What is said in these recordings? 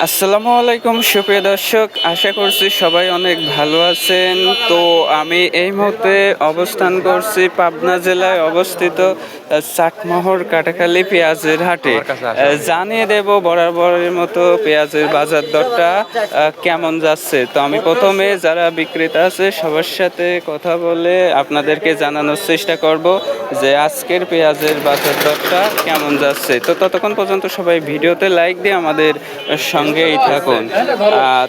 আসসালামু আলাইকুম সুপ্রিয় দর্শক, আশা করছি সবাই অনেক ভালো আছেন। তো আমি এই মুহূর্তে অবস্থান করছি পাবনা জেলায় অবস্থিত চাটমোহর কাটাখালী পেঁয়াজের হাটে। জানিয়ে দেব বরাবরের মতো পেঁয়াজের বাজার দরটা কেমন যাচ্ছে। তো আমি প্রথমে যারা বিক্রেতা আছে সবার সাথে কথা বলে আপনাদেরকে জানানোর চেষ্টা করব যে আজকের পেঁয়াজের বাজার দরটা কেমন যাচ্ছে। তো ততক্ষণ পর্যন্ত সবাই ভিডিওতে লাইক দিয়ে আমাদের সঙ্গেই থাকুন।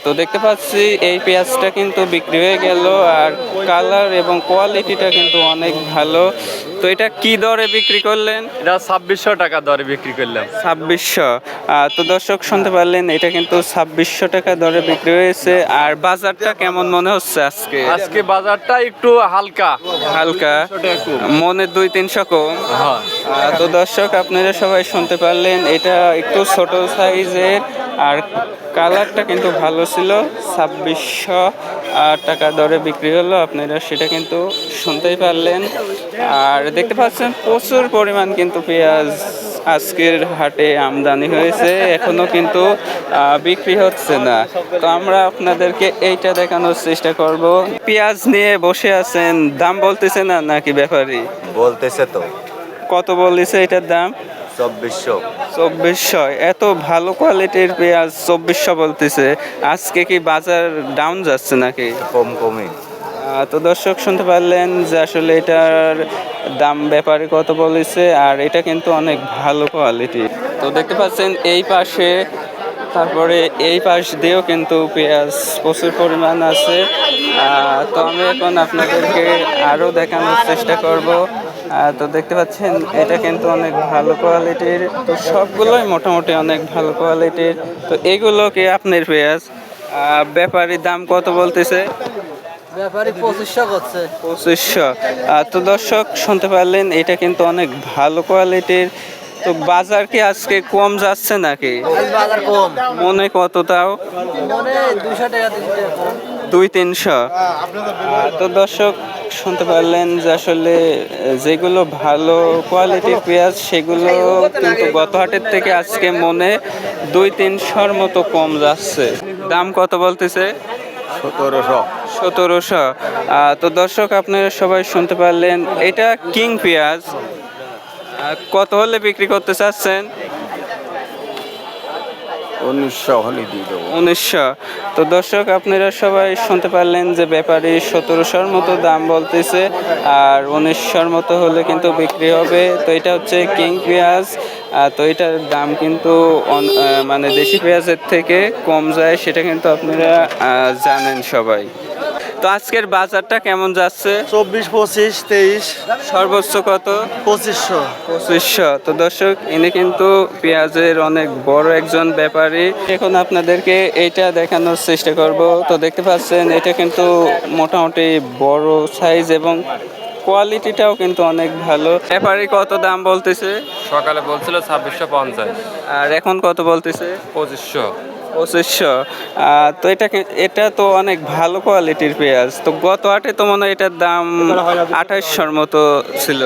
তো দেখতে পাচ্ছি এই পেঁয়াজটা কিন্তু বিক্রি হয়ে গেল, আর কালার এবং কোয়ালিটিটা কিন্তু অনেক ভালো। তো এটা কি দরে বিক্রি করলেন? এটা 2600 টাকা দরে বিক্রি করলাম। 2600। তো দর্শক শুনতে পারলেন, এটা কিন্তু 2600 টাকা দরে বিক্রি হয়েছে। আর বাজারটা কেমন মনে হচ্ছে আজকে? আজকে বাজারটা একটু হালকা হালকা, মনে 2-300 কম। হ্যাঁ। তো দর্শক আপনারা সবাই শুনতে পারলেন, এটা একটু ছোট সাইজের, আর কালারটা কিন্তু ভালো ছিল। 2600 টাকা দরে বিক্রি হলো, আপনারা সেটা কিন্তু শুনতেই পারলেন। আর দেখতে পাচ্ছেন প্রচুর পরিমাণ কিন্তু পেঁয়াজ আজকের হাটে আমদানি হয়েছে, এখনো কিন্তু বিক্রি হচ্ছে না। তো আমরা আপনাদেরকে এইটা দেখানোর চেষ্টা করব। পেঁয়াজ নিয়ে বসে আছেন, দাম বলতেছে না নাকি ব্যাপারী? বলতেছে তো। কত বলতেছে এটার দাম? 2400। 2400? এত ভালো কোয়ালিটির পেঁয়াজ 2400 বলতেছে। আজকে কি বাজার ডাউন যাচ্ছে নাকি? কমই। তো দর্শক শুনতে পারলেন যে আসলে এটার দাম ব্যাপারে কত বলেছে, আর এটা কিন্তু অনেক ভালো কোয়ালিটি। তো দেখতে পাচ্ছেন এই পাশে, তারপরে এই পাশ দিয়েও কিন্তু পেঁয়াজ প্রচুর পরিমাণ আছে। তো আমি এখন আপনাদেরকে আরও দেখানোর চেষ্টা করব। তো দেখতে পাচ্ছেন এটা কিন্তু অনেক ভালো কোয়ালিটির। তো সবগুলোই মোটামুটি অনেক ভালো কোয়ালিটির। তো এগুলো কি আপনার পেঁয়াজ? ব্যাপারী দাম কত বলতেছে? ব্যাপারী 2500 করছে। 2500। তো দর্শক শুনতে পারলেন, এটা কিন্তু অনেক ভালো কোয়ালিটির। তো বাজার কি আজকে কম যাচ্ছে নাকি? বাজার কম। মনে কত তাও? মনে 200 টাকা 300 টাকা কম। 2-300। তো দর্শক শুনতে পারলেন যে আসলে যেগুলো ভালো কোয়ালিটির পেঁয়াজ সেগুলো কিন্তু গত হাটের থেকে আজকে মনে 2-300-র মতো কম যাচ্ছে। দাম কত বলতেছে? 1700। তো দর্শক আপনারা সবাই শুনতে পারলেন, এটা কিং পেঁয়াজ। কত হলে বিক্রি করতে চাচ্ছেন? 1900 হলে দিয়ে দেবো। 1900। তো দর্শক আপনারা সবাই শুনতে পারলেন যে ব্যাপারী 1700-র মতো দাম বলতেছে, আর 1900-র মতো হলে কিন্তু বিক্রি হবে। তো এটা হচ্ছে কিং পেঁয়াজ। তো এটার দাম কিন্তু মানে দেশি পেঁয়াজের থেকে কম যায়, সেটা কিন্তু আপনারা জানেন সবাই। তো আজকের বাজারটা কেমন যাচ্ছে? 24, 25, 23, সর্বোচ্চ কত? 2500। 2500। তো দর্শক ইনি কিন্তু পেঁয়াজের অনেক বড় একজন ব্যাপারী। এখন আপনাদেরকে এইটা দেখানোর চেষ্টা করব। তো দেখতে পাচ্ছেন এটা কিন্তু মোটামুটি বড় সাইজ এবং কোয়ালিটিটাও কিন্তু অনেক ভালো। ব্যাপারী কত দাম বলতেছে? সকালে বলছিল 2650, আর এখন কত বলতেছে? 2500। 2500। তো এটা তো অনেক ভালো কোয়ালিটির পেঁয়াজ। তো গত হাটে তো মনে হয় এটার দাম 2800-র মতো ছিল।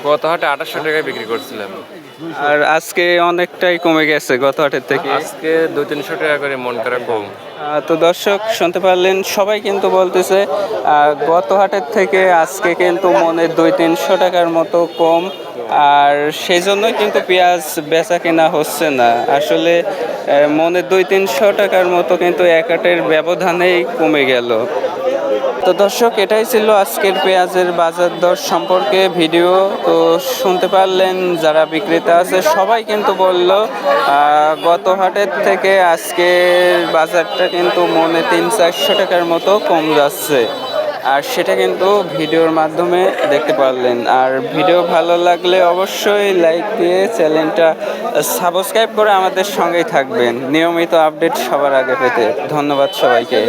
গত হাটে 2800 টাকায় বিক্রি করছিলাম। আর আজকে অনেকটাই কমে গেছে গত হাটের থেকে। আজকে 200-300 টাকা করে মন করা কম। তো দর্শক শুনতে পারলেন, সবাই কিন্তু বলতেছে গত হাটের থেকে আজকে কিন্তু মনে 200-300 টাকার মতো কম। আর সেই জন্যই কিন্তু পেঁয়াজ বেচা কেনা হচ্ছে না। আসলে মনে 200-300 টাকার মতো কিন্তু এক হাটের ব্যবধানেই কমে গেল। তো দর্শক এটাই ছিল আজকের পেঁয়াজের বাজার দর সম্পর্কে ভিডিও। তো শুনতে পারলেন যারা বিক্রেতা আছে সবাই কিন্তু বলল গত হাটের থেকে আজকের বাজারটা কিন্তু মনে 300-400 টাকার মতো কম যাচ্ছে। আর সেটা কিন্তু ভিডিওর মাধ্যমে দেখতে পারলেন। আর ভিডিও ভালো লাগলে অবশ্যই লাইক দিয়ে চ্যানেলটা সাবস্ক্রাইব করে আমাদের সঙ্গেই থাকবেন নিয়মিত আপডেট সবার আগে পেতে। ধন্যবাদ সবাইকে।